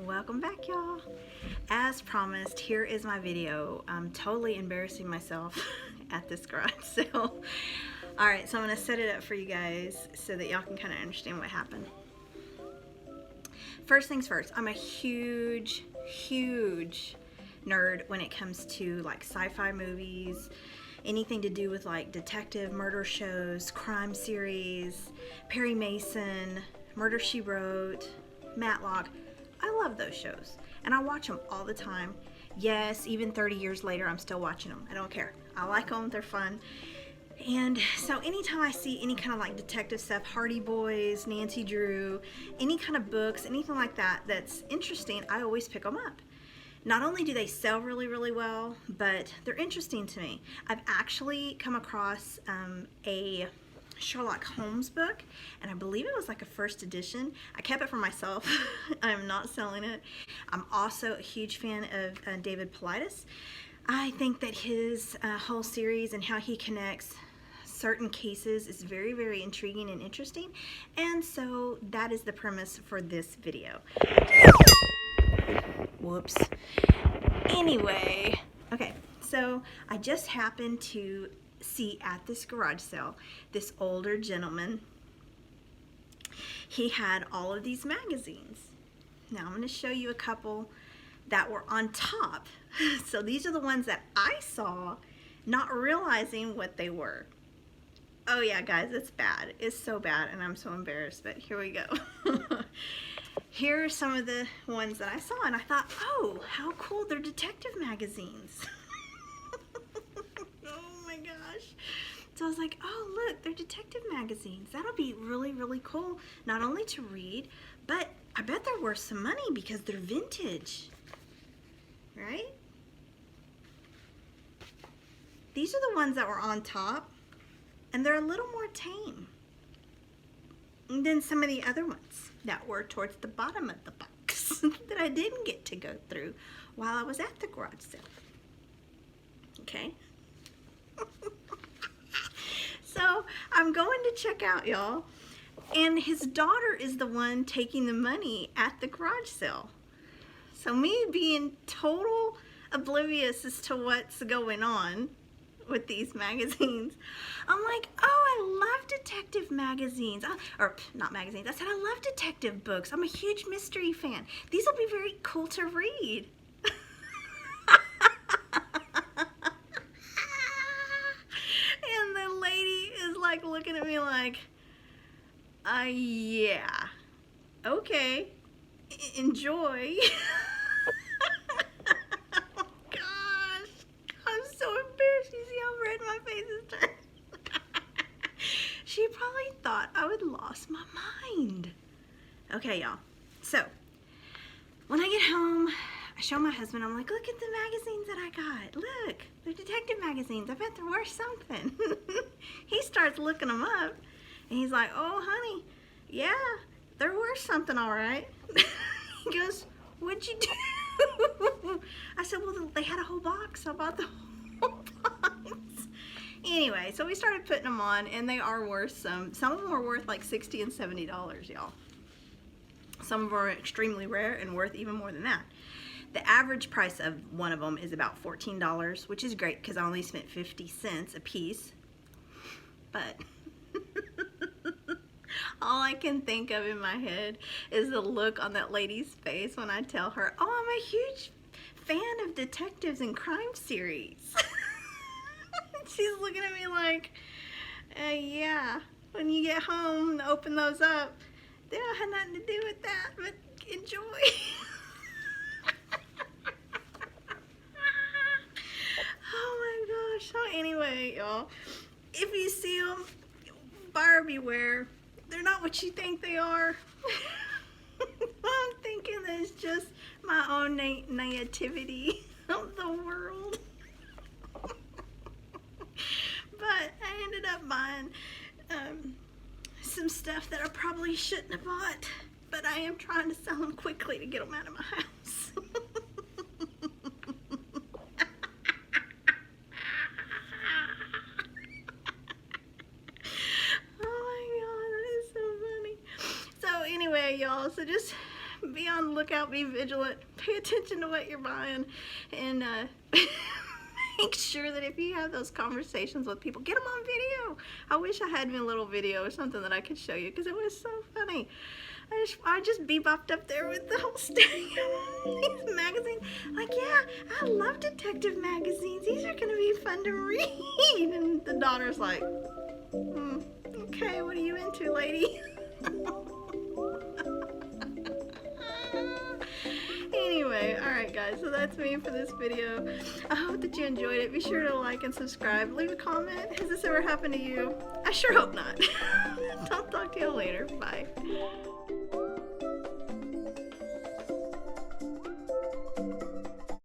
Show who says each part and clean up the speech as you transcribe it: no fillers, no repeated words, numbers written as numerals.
Speaker 1: Welcome back, y'all. As promised, here is my video. I'm totally embarrassing myself at this garage sale. Alright, so I'm going to set it up for you guys so that y'all can kind of understand what happened. First things first, I'm a huge nerd when it comes to like sci-fi movies, anything to do with like detective murder shows, crime series, Perry Mason, Murder, She Wrote, Matlock. I love those shows and I watch them all the time. Yes, even 30 years later I'm still watching them. I don't care. I like them, they're fun. And so anytime I see any kind of like detective stuff, Hardy Boys, Nancy Drew, any kind of books, anything like that that's interesting, I always pick them up. Not only do they sell really well, but they're interesting to me. I've actually come across a Sherlock Holmes book, and I believe it was like a first edition. I kept it for myself. I'm not selling it. I'm also a huge fan of David Paulides. I think that his whole series and how he connects certain cases is very intriguing and interesting, and so that is the premise for this video. Whoops. Anyway, okay, so I just happened to see at this garage sale this older gentleman. He had all of these magazines. Now I'm going to show you a couple that were on top. So these are the ones that I saw, not realizing what they were. Oh yeah, guys, it's bad. It's so bad, and I'm so embarrassed, but here we go. Here are some of the ones that I saw, and I thought, oh, how cool, they're detective magazines. Oh my gosh. So I was like, oh look, they're detective magazines. That'll be really cool, not only to read, but I bet they're worth some money because they're vintage, right? These are the ones that were on top, and they're a little more tame than some of the other ones that were towards the bottom of the box that I didn't get to go through while I was at the garage sale. Okay? So I'm going to check out, y'all, and his daughter is the one taking the money at the garage sale. So me being total oblivious as to what's going on with these magazines, I'm like, oh, I love detective magazines. Or not magazines, I said I love detective books. I'm a huge mystery fan. These will be very cool to read. And the lady is like looking at me like, yeah, okay, enjoy. Oh gosh, I'm so embarrassed. You see how red my face is turned? She probably thought I would lost my mind. Okay, y'all, so when I get home, I show my husband, I'm like, look at the magazines that I got. Look, they're detective magazines. I bet they're worth something. He starts looking them up, and he's like, oh, honey, yeah, they're worth something, all right. He goes, what'd you do? I said, well, they had a whole box. I bought the whole box. Anyway, so we started putting them on, and they are worth some of them are worth like $60 and $70, y'all. Some of them are extremely rare and worth even more than that. The average price of one of them is about $14, which is great because I only spent 50 cents a piece. But all I can think of in my head is the look on that lady's face when I tell her, oh, I'm a huge fan of detectives and crime series. She's looking at me like, yeah, when you get home and open those up, they don't have nothing to do with that, but enjoy. Oh my gosh. So anyway, y'all, if you see them, buyer beware. They're not what you think they are. I'm thinking that it's just my own naivety of the world. But I ended up buying some stuff that I probably shouldn't have bought, but I am trying to sell them quickly to get them out of my house. Oh my God, that is so funny. So anyway, y'all, so just be on the lookout, be vigilant, pay attention to what you're buying, and make sure that if you have those conversations with people, get them on video. I wish I had me a little video or something that I could show you, because it was so funny. I just bebopped up there with the whole stereo. These magazines, like, yeah, I love detective magazines. These are gonna be fun to read. And the daughter's like, okay, what are you into, lady? Anyway, alright guys, so that's me for this video. I hope that you enjoyed it. Be sure to like and subscribe. Leave a comment. Has this ever happened to you? I sure hope not. I'll talk to you later. Bye.